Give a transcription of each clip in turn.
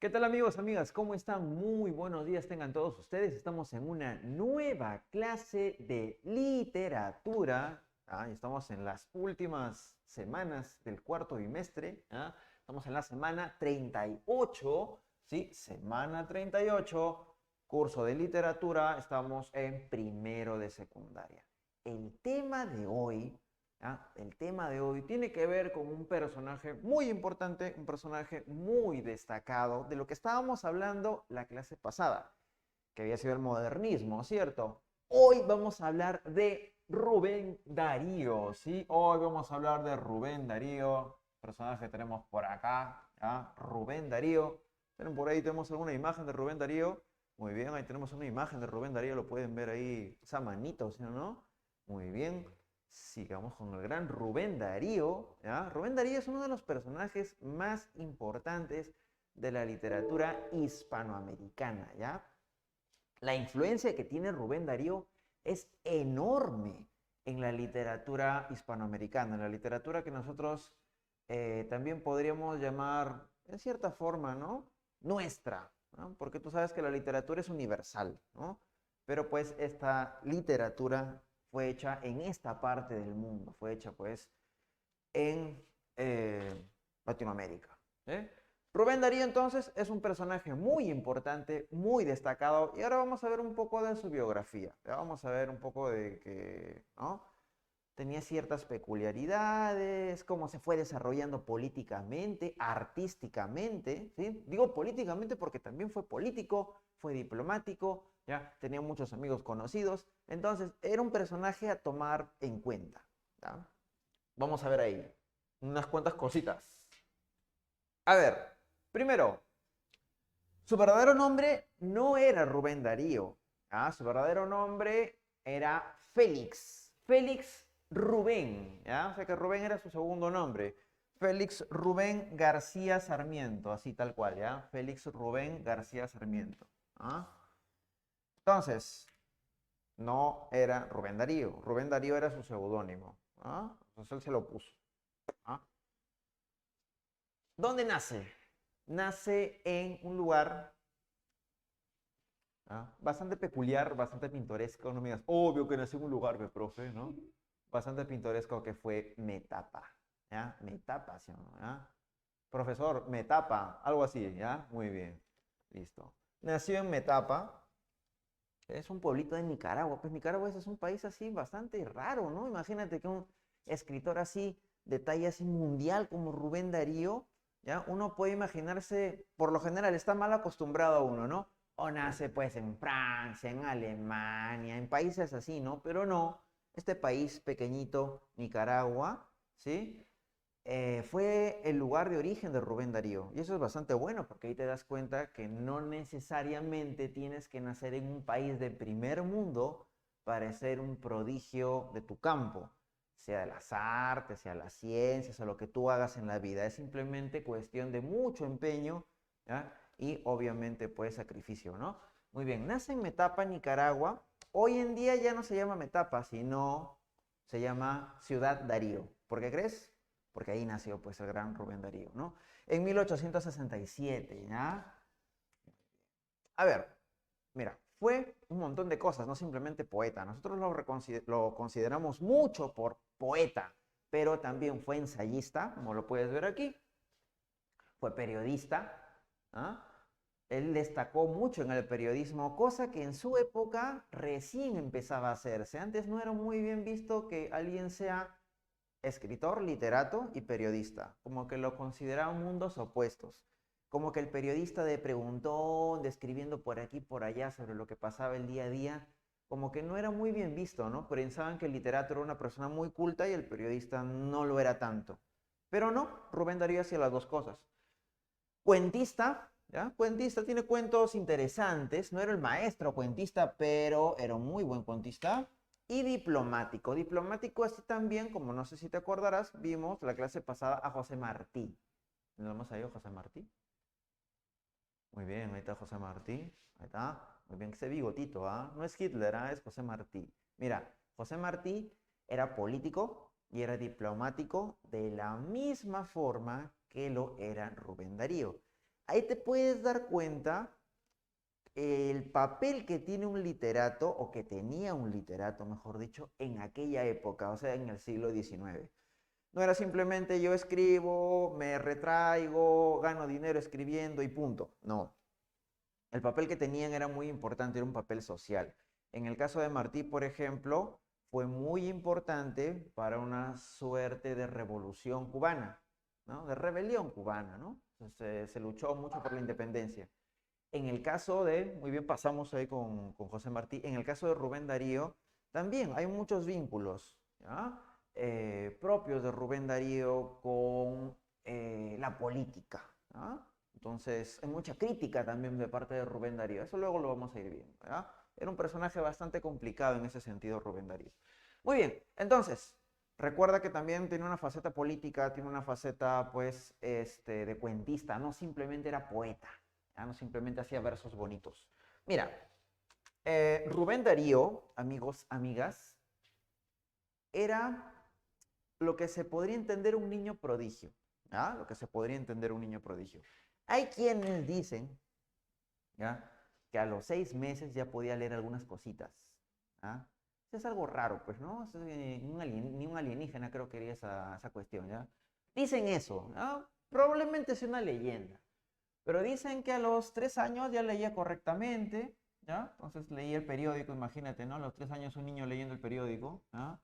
¿Qué tal amigos, amigas? ¿Cómo están? Muy buenos días tengan todos ustedes. Estamos en una nueva clase de literatura. Estamos en las últimas semanas del cuarto bimestre. Estamos en la semana 38, ¿sí? Semana 38, curso de literatura. Estamos en primero de secundaria. El tema de hoy El tema de hoy tiene que ver con un personaje muy importante, un personaje muy destacado de lo que estábamos hablando la clase pasada, que había sido el modernismo, ¿cierto? Hoy vamos a hablar de Rubén Darío, ¿sí? Hoy vamos a hablar de Rubén Darío, personaje que tenemos por acá, Rubén Darío. Por ahí tenemos alguna imagen de Rubén Darío. Muy bien, ahí tenemos una imagen de Rubén Darío, lo pueden ver ahí, esa manito, ¿sí o no? Muy bien. Sigamos con el gran Rubén Darío. Rubén Darío es uno de los personajes más importantes de la literatura hispanoamericana. La influencia que tiene Rubén Darío es enorme en la literatura hispanoamericana, en la literatura que nosotros también podríamos llamar, en cierta forma, ¿no? Nuestra, ¿no? Porque tú sabes que la literatura es universal, ¿no? Pero pues esta literatura fue hecha en esta parte del mundo, fue hecha pues en Latinoamérica. ¿eh? Rubén Darío entonces es un personaje muy importante, muy destacado, y ahora vamos a ver un poco de su biografía. Ya vamos a ver un poco de que, ¿no? Tenía ciertas peculiaridades, cómo se fue desarrollando políticamente, artísticamente, ¿sí? Digo políticamente porque también fue político, fue diplomático, ya tenía muchos amigos conocidos, entonces era un personaje a tomar en cuenta. ¿Ya? Vamos a ver ahí unas cuantas cositas. A ver, primero, su verdadero nombre no era Rubén Darío. Su verdadero nombre era Félix. Félix Rubén. O sea que Rubén era su segundo nombre. Félix Rubén García Sarmiento, así tal cual, ¿ya? Félix Rubén García Sarmiento. Entonces, no era Rubén Darío. Rubén Darío era su seudónimo. Entonces él se lo puso. ¿ah? ¿Dónde nace? Nace en un lugar bastante peculiar, bastante pintoresco. No me digas, obvio que nació en un lugar, profe, ¿no? Bastante pintoresco que fue Metapa. Metapa, ¿sí o no? Profesor, Metapa, algo así, ¿ya? Muy bien, listo. Nació en Metapa, es un pueblito de Nicaragua. Pues Nicaragua es un país así bastante raro, ¿no? Imagínate que un escritor así, de talla así mundial como Rubén Darío, ¿ya? Uno puede imaginarse, por lo general está mal acostumbrado a uno, ¿no? O nace pues en Francia, en Alemania, en países así, ¿no? Pero no, este país pequeñito, Nicaragua, ¿sí? Fue el lugar de origen de Rubén Darío. Y eso es bastante bueno porque ahí te das cuenta que no necesariamente tienes que nacer en un país de primer mundo para ser un prodigio de tu campo, sea de las artes, sea las ciencias, o lo que tú hagas en la vida. Es simplemente cuestión de mucho empeño, ¿ya? Y obviamente pues sacrificio, ¿no? Muy bien, nace en Metapa, Nicaragua. Hoy en día ya no se llama Metapa, sino se llama Ciudad Darío. ¿Por qué crees? Porque ahí nació pues el gran Rubén Darío, ¿no? En 1867, ¿ya? A ver, mira, fue un montón de cosas, no simplemente poeta. Nosotros lo consideramos mucho por poeta, pero también fue ensayista, como lo puedes ver aquí, fue periodista, ¿ah? Él destacó mucho en el periodismo, cosa que en su época recién empezaba a hacerse. Antes no era muy bien visto que alguien sea escritor, literato y periodista, como que lo consideraban mundos opuestos, como que el periodista de preguntón, de escribiendo por aquí, por allá sobre lo que pasaba el día a día, como que no era muy bien visto, ¿no? Pensaban que el literato era una persona muy culta y el periodista no lo era tanto. Pero no, Rubén Darío hacía las dos cosas. Cuentista, ¿ya? Cuentista, tiene cuentos interesantes, no era el maestro cuentista, pero era un muy buen cuentista. Y diplomático, diplomático así también, como no sé si te acordarás, vimos la clase pasada a José Martí. ¿Tenemos ahí a José Martí? Muy bien, ahí está José Martí, ahí está. Muy bien, ese bigotito, No es Hitler, es José Martí. Mira, José Martí era político y era diplomático de la misma forma que lo era Rubén Darío. ahí te puedes dar cuenta el papel que tiene un literato, o que tenía un literato, mejor dicho, en aquella época, o sea, en el siglo XIX. No era simplemente yo escribo, me retraigo, gano dinero escribiendo y punto. No. El papel que tenían era muy importante, era un papel social. En el caso de Martí, por ejemplo, fue muy importante para una suerte de revolución cubana, ¿no? De rebelión cubana, ¿no? Se luchó mucho por la independencia. En el caso de, muy bien, pasamos ahí con José Martí, en el caso de Rubén Darío, también hay muchos vínculos, ¿ya? Propios de Rubén Darío con la política, ¿ya? Entonces, hay mucha crítica también de parte de Rubén Darío, eso luego lo vamos a ir viendo, ¿ya? Era un personaje bastante complicado en ese sentido, Rubén Darío. Muy bien, entonces, recuerda que también tiene una faceta política, tiene una faceta, pues, de cuentista, no simplemente era poeta. No simplemente hacía versos bonitos. Mira, Rubén Darío, amigos, amigas, era lo que se podría entender un niño prodigio. ¿Ya? Lo que se podría entender un niño prodigio. Hay quienes dicen, ¿ya?, que a los 6 meses ya podía leer algunas cositas. ¿Ya? Es algo raro, pues, ¿no? Ni un alienígena creo que haría esa cuestión, ¿ya? Dicen eso, ¿no? Probablemente sea una leyenda. Pero dicen que a los 3 años ya leía correctamente, ¿ya? Entonces leía el periódico, imagínate, ¿no? A los 3 años un niño leyendo el periódico, ¿ah?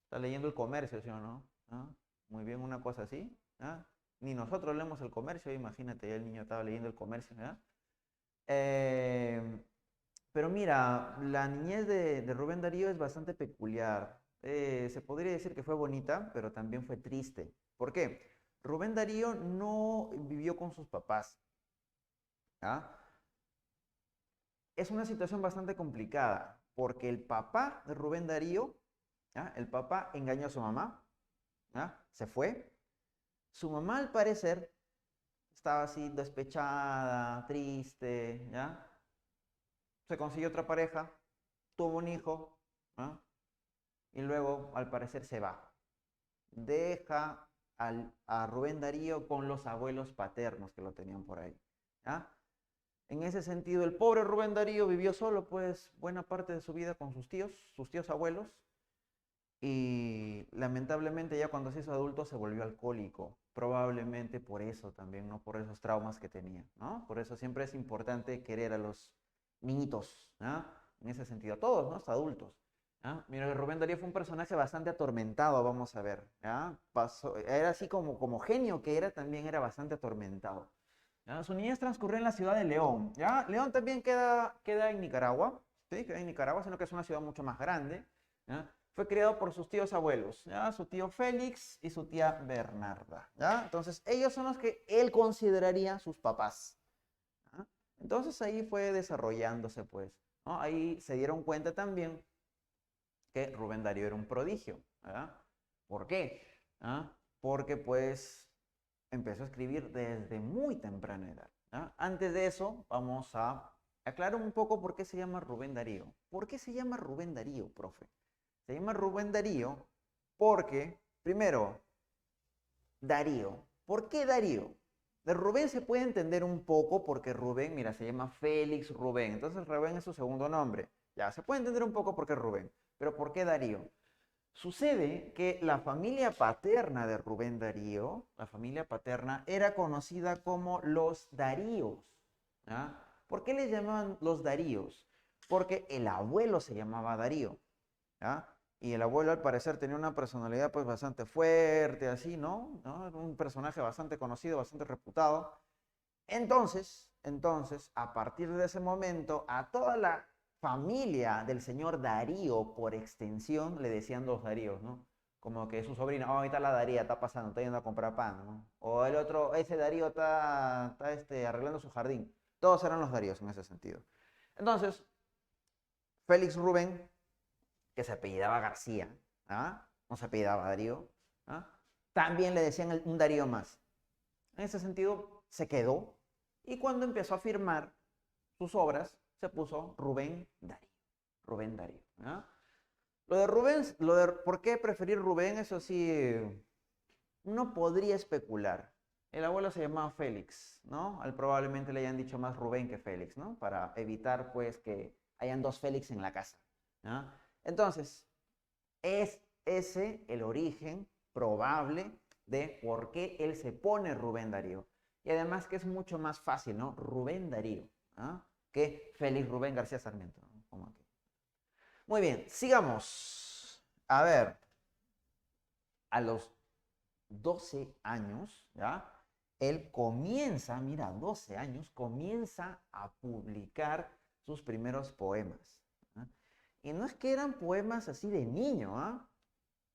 Está leyendo el comercio, ¿sí o no? ¿Ah? Muy bien, una cosa así, ¿ah? Ni nosotros leemos el comercio, imagínate, ya el niño estaba leyendo el comercio, ¿ya? Eh, pero mira, la niñez de Rubén Darío es bastante peculiar. Se podría decir que fue bonita, pero también fue triste. ¿Por qué? Rubén Darío no vivió con sus papás. ¿Ah? Es una situación bastante complicada, porque el papá de Rubén Darío, ¿ah?, el papá engañó a su mamá, ¿ah?, se fue. Su mamá, al parecer, estaba así despechada, triste, ¿ya? Se consiguió otra pareja, tuvo un hijo, ¿ah?, y luego, al parecer, se va. Deja a Rubén Darío con los abuelos paternos que lo tenían por ahí, ¿ya? En ese sentido, el pobre Rubén Darío vivió solo, pues, buena parte de su vida con sus tíos abuelos, y lamentablemente ya cuando se hizo adulto se volvió alcohólico, probablemente por eso también, ¿no? Por esos traumas que tenía, ¿no? Por eso siempre es importante querer a los niñitos, ¿no? En ese sentido, a todos, ¿no? Hasta adultos. ¿Ya? Mira, Rubén Darío fue un personaje bastante atormentado, vamos a ver, ¿ya? Era así como genio que era, también era bastante atormentado. ¿Ya? Su niñez transcurrió en la ciudad de León. ¿Ya? León también queda en Nicaragua, ¿sí? Queda en Nicaragua, sino que es una ciudad mucho más grande. ¿Ya? Fue criado por sus tíos abuelos, ¿ya? Su tío Félix y su tía Bernarda. ¿Ya? Entonces, ellos son los que él consideraría sus papás. ¿Ya? Entonces, ahí fue desarrollándose, pues, ¿no? Ahí se dieron cuenta también que Rubén Darío era un prodigio. ¿Ya? ¿Por qué? ¿Ya? Porque, pues, empezó a escribir desde muy temprana edad. ¿Ya? Antes de eso, vamos a aclarar un poco por qué se llama Rubén Darío. ¿Por qué se llama Rubén Darío, profe? Se llama Rubén Darío porque, primero, Darío. ¿Por qué Darío? De Rubén se puede entender un poco porque Rubén, mira, se llama Félix Rubén. Entonces Rubén es su segundo nombre. Ya, se puede entender un poco por qué Rubén. Pero ¿por qué Darío? Sucede que la familia paterna de Rubén Darío, la familia paterna, era conocida como los Daríos. ¿Ah? ¿Por qué les llamaban los Daríos? Porque el abuelo se llamaba Darío. ¿Ah? Y el abuelo, al parecer, tenía una personalidad pues bastante fuerte, así, ¿no? Era un personaje bastante conocido, bastante reputado. Entonces, a partir de ese momento, a toda la familia del señor Darío, por extensión, le decían los Daríos, ¿no? Como que su sobrina, oh, ahí está la Daría, está pasando, está yendo a comprar pan, ¿no? O el otro, ese Darío está arreglando su jardín. Todos eran los Daríos en ese sentido. Entonces, Félix Rubén, que se apellidaba García, ¿ah?, no se apellidaba Darío, ¿ah?, también le decían un Darío más. En ese sentido, se quedó, y cuando empezó a firmar sus obras, se puso Rubén Darío. Rubén Darío. ¿Ah? Lo de Rubén, ¿por qué preferir Rubén? Eso sí, uno podría especular. El abuelo se llamaba Félix, ¿no? Él probablemente le hayan dicho más Rubén que Félix, ¿no? Para evitar, pues, que hayan dos Félix en la casa, ¿no? Entonces, es ese el origen probable de por qué él se pone Rubén Darío. Y además que es mucho más fácil, ¿no? Rubén Darío, ¿no? Que Félix Rubén García Sarmiento, ¿no? Como aquí. Muy bien, sigamos. A ver, a los 12 años, ¿ya? Él comienza, mira, 12 años, comienza a publicar sus primeros poemas. ¿Ah? Y no es que eran poemas así de niño, ¿ah?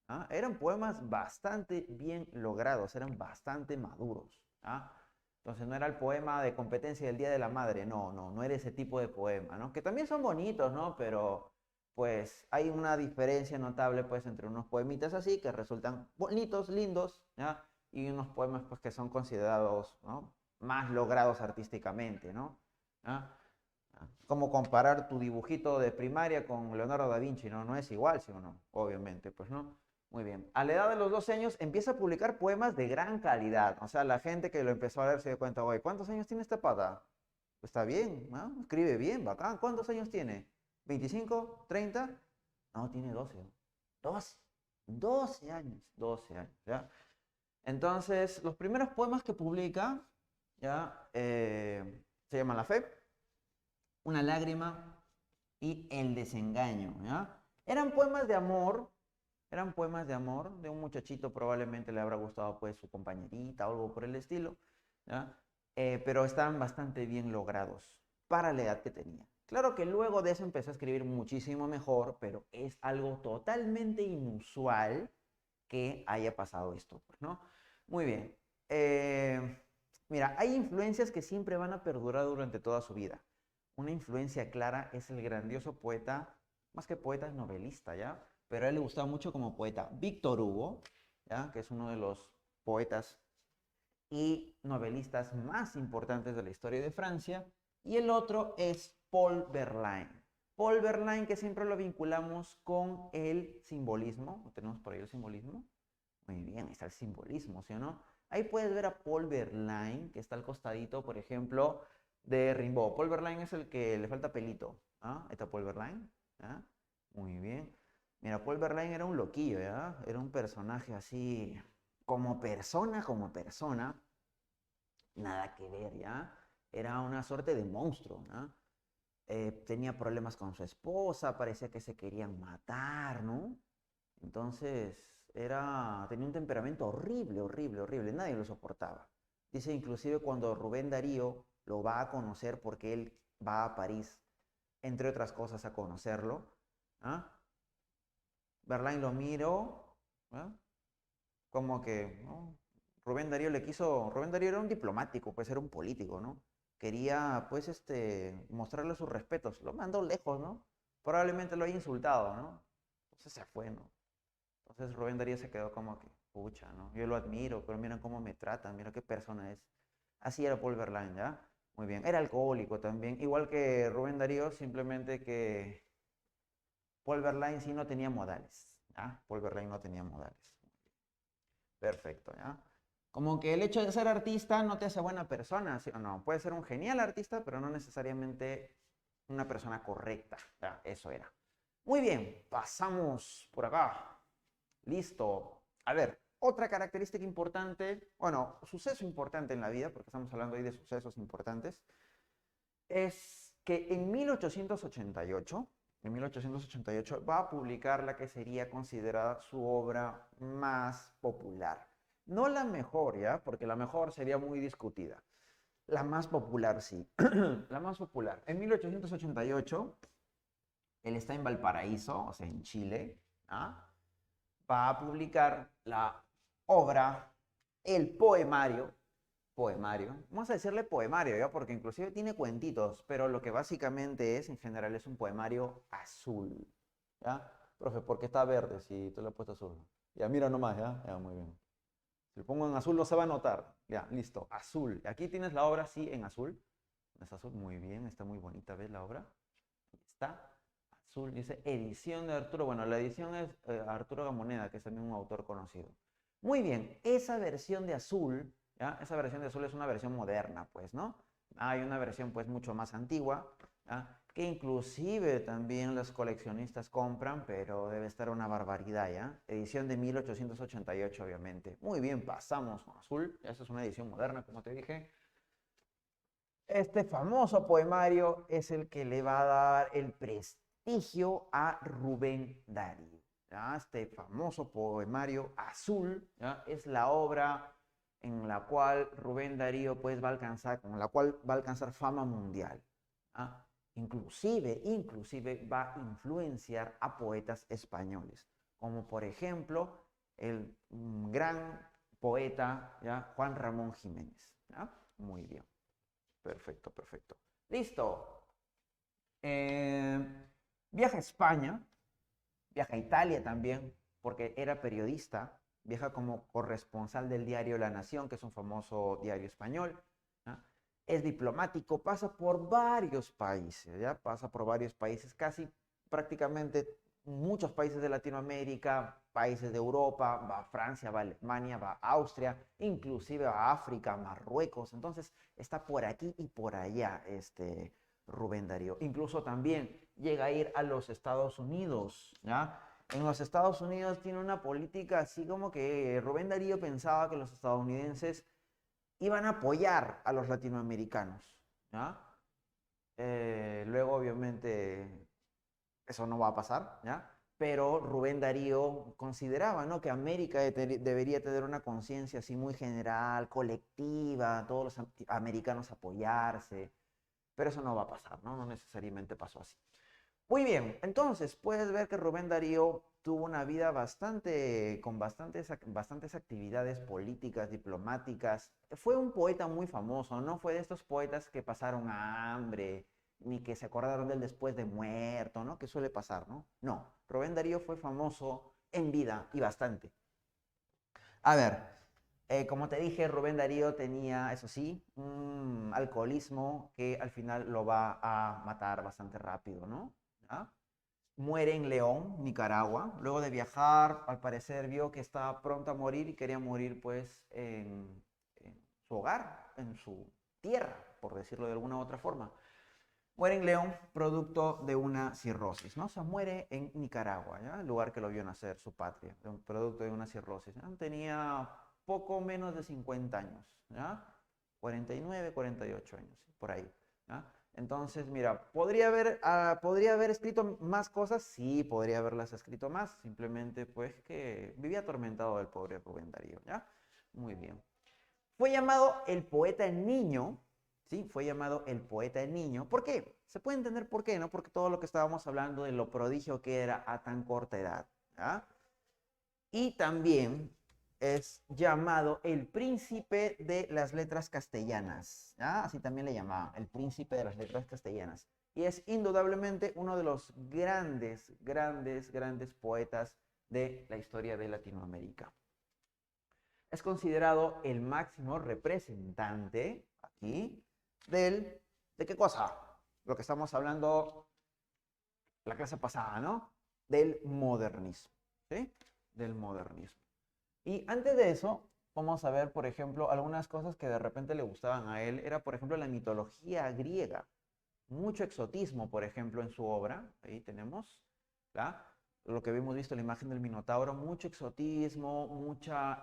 ¿Ah? Eran poemas bastante bien logrados, eran bastante maduros. ¿Ah? Entonces no era el poema de competencia del Día de la Madre, no era ese tipo de poema, ¿no? Que también son bonitos, ¿no? Pero pues hay una diferencia notable pues entre unos poemitas así que resultan bonitos, lindos, ¿ya? Y unos poemas pues que son considerados, ¿no? Más logrados artísticamente, ¿no? ¿Ah? Como comparar tu dibujito de primaria con Leonardo da Vinci, ¿no? No es igual, ¿sí o no? Obviamente, pues no. Muy bien. A la edad de los 12 años empieza a publicar poemas de gran calidad. O sea, la gente que lo empezó a leer se dio cuenta, oye, ¿cuántos años tiene esta pata? Pues está bien, ¿no? Escribe bien, bacán. ¿Cuántos años tiene? ¿25? ¿30? No, tiene 12. 12. 12 años. 12 años, ¿ya? Entonces, los primeros poemas que publica, ¿ya? Se llaman La Fe, Una lágrima y El desengaño, ¿ya? Eran poemas de amor de un muchachito, probablemente le habrá gustado pues su compañerita o algo por el estilo, ¿ya? Pero estaban bastante bien logrados para la edad que tenía. Claro que luego de eso empezó a escribir muchísimo mejor, pero es algo totalmente inusual que haya pasado esto, pues, ¿no? Muy bien. Mira, hay influencias que siempre van a perdurar durante toda su vida. Una influencia clara es el grandioso poeta, más que poeta, es novelista, ¿ya? Pero a él le gustaba mucho como poeta Víctor Hugo, ¿ya? Que es uno de los poetas y novelistas más importantes de la historia de Francia. Y el otro es Paul Verlaine. Paul Verlaine, que siempre lo vinculamos con el simbolismo. ¿Tenemos por ahí el simbolismo? Muy bien, está el simbolismo, ¿sí o no? Ahí puedes ver a Paul Verlaine, que está al costadito, por ejemplo, de Rimbaud. Paul Verlaine es el que le falta pelito. ¿Ah? Ahí está Paul Verlaine. ¿Ah? Muy bien. Mira, Paul Verlaine era un loquillo, ¿ya? Era un personaje así, como persona, nada que ver, ¿ya? Era una suerte de monstruo, ¿no? Tenía problemas con su esposa, parecía que se querían matar, ¿no? Entonces, tenía un temperamento horrible, horrible, horrible, nadie lo soportaba. Dice inclusive cuando Rubén Darío lo va a conocer porque él va a París, entre otras cosas, a conocerlo, ¿ah? Verlaine lo miró, ¿ah? Como que, ¿no? Rubén Darío era un diplomático, pues era un político, ¿no? Quería, pues, mostrarle sus respetos. Lo mandó lejos, ¿no? Probablemente lo haya insultado, ¿no? Entonces se fue, ¿no? Entonces Rubén Darío se quedó como que, pucha, ¿no? Yo lo admiro, pero miren cómo me tratan, mira qué persona es. Así era Paul Verlaine, ¿ya? Muy bien. Era alcohólico también, igual que Rubén Darío, simplemente que Paul Verlaine sí no tenía modales, ¿ya? Paul Verlaine no tenía modales. Perfecto, ¿ya? Como que el hecho de ser artista no te hace buena persona, ¿sí o no? Puedes ser un genial artista, pero no necesariamente una persona correcta, ¿ya? Eso era. Muy bien, pasamos por acá. Listo. A ver, otra característica importante, bueno, suceso importante en la vida, porque estamos hablando ahí de sucesos importantes, es que en 1888 va a publicar la que sería considerada su obra más popular. No la mejor, ¿ya? Porque la mejor sería muy discutida. La más popular, sí. La más popular. En 1888, él está en Valparaíso, o sea, en Chile, ¿ah? Va a publicar la obra, el poemario, vamos a decirle poemario, ¿ya? Porque inclusive tiene cuentitos, pero lo que básicamente es, en general, es un poemario azul, ¿ya? Profe, ¿por qué está verde si tú le has puesto azul? Ya, mira nomás, ¿ya? Ya, muy bien. Si lo pongo en azul no se va a notar. Ya, listo, azul. Aquí tienes la obra, sí, en azul. Es azul, muy bien, está muy bonita, ¿ves la obra? Está azul, dice edición de Arturo. Bueno, la edición es Arturo Gamoneda, que es también un autor conocido. Muy bien, esa versión de azul ¿ya? Esa versión de azul es una versión moderna, pues, ¿no? Hay una versión, pues, mucho más antigua, ¿ya? Que inclusive también los coleccionistas compran, pero debe estar una barbaridad, ¿ya? Edición de 1888, obviamente. Muy bien, pasamos con azul. Esta es una edición moderna, como te dije. Este famoso poemario es el que le va a dar el prestigio a Rubén Darío. ¿Ya? Este famoso poemario azul, ¿ya? Es la obra en la cual Rubén Darío pues, va a alcanzar, con la cual va a alcanzar fama mundial. ¿Ya? Inclusive va a influenciar a poetas españoles, como por ejemplo el gran poeta, ¿ya? Juan Ramón Jiménez. ¿Ya? Muy bien. Perfecto, perfecto. Listo. Eh, Viaja a España, viaja a Italia también, porque era periodista, viaja como corresponsal del diario La Nación, que es un famoso diario español. ¿Ya? Es diplomático, pasa por varios países, ¿ya? Pasa por varios países, casi prácticamente muchos países de Latinoamérica, países de Europa, va a Francia, va a Alemania, va a Austria, inclusive va a África, Marruecos. Entonces está por aquí y por allá Rubén Darío. Incluso también llega a ir a los Estados Unidos, ¿ya? En los Estados Unidos tiene una política así como que Rubén Darío pensaba que los estadounidenses iban a apoyar a los latinoamericanos, ¿ya? Luego, obviamente, eso no va a pasar, ¿ya? Pero Rubén Darío consideraba, ¿no? Que América debería tener una conciencia así muy general, colectiva, todos los americanos apoyarse, pero eso no va a pasar, ¿no? No necesariamente pasó así. Muy bien, entonces puedes ver que Rubén Darío tuvo una vida con bastantes actividades políticas, diplomáticas. Fue un poeta muy famoso, no fue de estos poetas que pasaron hambre, ni que se acordaron de él después de muerto, ¿no? Que suele pasar, ¿no? No, Rubén Darío fue famoso en vida y bastante. A ver, como te dije, Rubén Darío tenía, eso sí, un alcoholismo que al final lo va a matar bastante rápido, ¿no? ¿Ya? Muere en León, Nicaragua. Luego de viajar, al parecer vio que estaba pronto a morir y quería morir pues en su hogar, en su tierra, por decirlo de alguna u otra forma. Muere en León producto de una cirrosis, ¿no? O sea, muere en Nicaragua, ¿ya? El lugar que lo vio nacer, su patria, producto de una cirrosis, ¿ya? Tenía poco menos de 50 años, ¿ya? 49, 48 años, por ahí, ¿ya? Entonces, mira, ¿podría haber escrito más cosas? Sí, podría haberlas escrito más, simplemente pues que vivía atormentado el pobre Rubén Darío, ¿ya? Muy bien. Fue llamado el poeta niño, ¿sí? Fue llamado el poeta niño. ¿Por qué? Se puede entender por qué, ¿no? Porque todo lo que estábamos hablando de lo prodigio que era a tan corta edad, ¿ya? Y también es llamado el príncipe de las letras castellanas, ¿ya? Así también le llamaban, el príncipe de las letras castellanas. Y es indudablemente uno de los grandes poetas de la historia de Latinoamérica. Es considerado el máximo representante aquí ¿de qué cosa? Lo que estamos hablando la clase pasada, ¿no? Del modernismo, ¿sí? Del modernismo. Y antes de eso, vamos a ver, por ejemplo, algunas cosas que de repente le gustaban a él. Era, por ejemplo, la mitología griega. Mucho exotismo, por ejemplo, en su obra. Ahí tenemos, ¿ya? Lo que hemos visto, la imagen del Minotauro. Mucho exotismo, mucha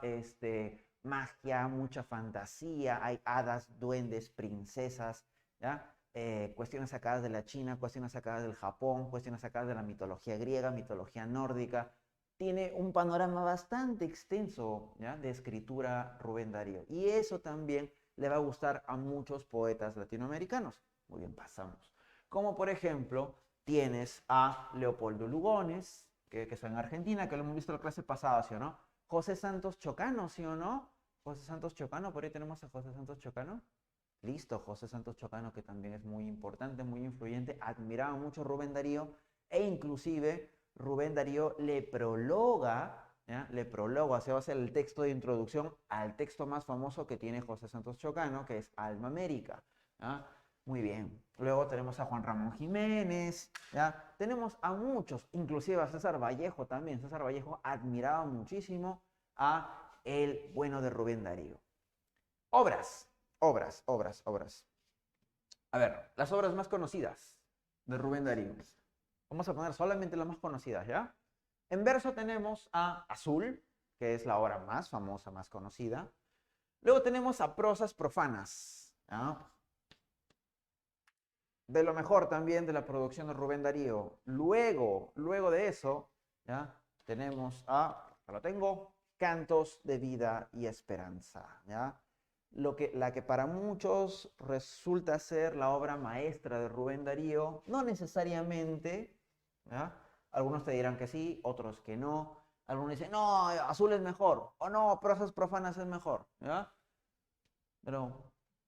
magia, mucha fantasía. Hay hadas, duendes, princesas, ¿ya? Cuestiones sacadas de la China, cuestiones sacadas del Japón, cuestiones sacadas de la mitología griega, mitología nórdica. Tiene un panorama bastante extenso, ¿ya? De escritura Rubén Darío. Y eso también le va a gustar a muchos poetas latinoamericanos. Muy bien, pasamos. Como por ejemplo, tienes a Leopoldo Lugones, que está en Argentina, que lo hemos visto en la clase pasada, ¿sí o no? José Santos Chocano, ¿sí o no? José Santos Chocano, por ahí tenemos a José Santos Chocano. Listo, José Santos Chocano, que también es muy importante, muy influyente, admiraba mucho a Rubén Darío e inclusive Rubén Darío le prologa, ¿ya? Le prologa, se va a hacer el texto de introducción al texto más famoso que tiene José Santos Chocano, que es Alma América. ¿Ya? Muy bien. Luego tenemos a Juan Ramón Jiménez, ¿ya? Tenemos a muchos, inclusive a César Vallejo también. César Vallejo admiraba muchísimo a el bueno de Rubén Darío. Obras, obras. A ver, las obras más conocidas de Rubén Darío. Vamos a poner solamente las más conocidas, ¿ya? En verso tenemos a Azul, que es la obra más famosa, más conocida. Luego tenemos a Prosas Profanas, ¿ya? De lo mejor también de la producción de Rubén Darío. Luego de eso, ¿ya? Tenemos acá lo tengo, Cantos de Vida y Esperanza, ¿ya? La que para muchos resulta ser la obra maestra de Rubén Darío, no necesariamente, ¿ya? Algunos te dirán que sí, otros que no. Algunos dicen, no, Azul es mejor, o no, Prosas Profanas es mejor, ¿ya? Pero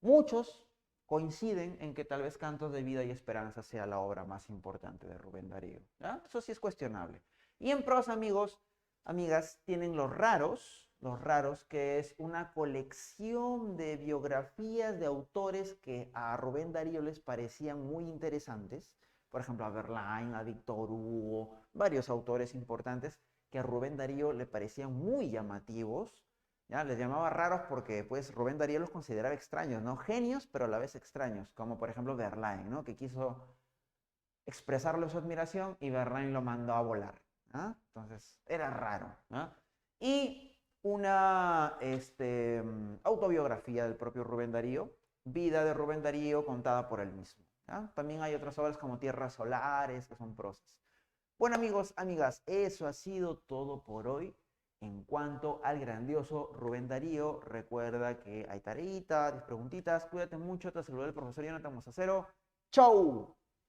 muchos coinciden en que tal vez Cantos de Vida y Esperanza sea la obra más importante de Rubén Darío, ¿ya? Eso sí es cuestionable. Y en prosa, amigos, amigas, tienen Los Raros, que es una colección de biografías de autores que a Rubén Darío les parecían muy interesantes. Por ejemplo, a Verlaine, a Víctor Hugo, varios autores importantes que a Rubén Darío le parecían muy llamativos. ¿Ya? Les llamaba raros porque pues Rubén Darío los consideraba extraños, ¿no? Genios, pero a la vez extraños, como por ejemplo Verlaine, ¿no? Que quiso expresarle su admiración y Verlaine lo mandó a volar. ¿Ah? Entonces, era raro. ¿Ah? Y una autobiografía del propio Rubén Darío, Vida de Rubén Darío contada por él mismo. ¿Ah? También hay otras obras como Tierras Solares, que son prosas. Bueno, amigos, amigas, eso ha sido todo por hoy. En cuanto al grandioso Rubén Darío, recuerda que hay tareitas, 10 preguntitas, cuídate mucho, te saluda el profesor Jonathan Mosacero. ¡Chau!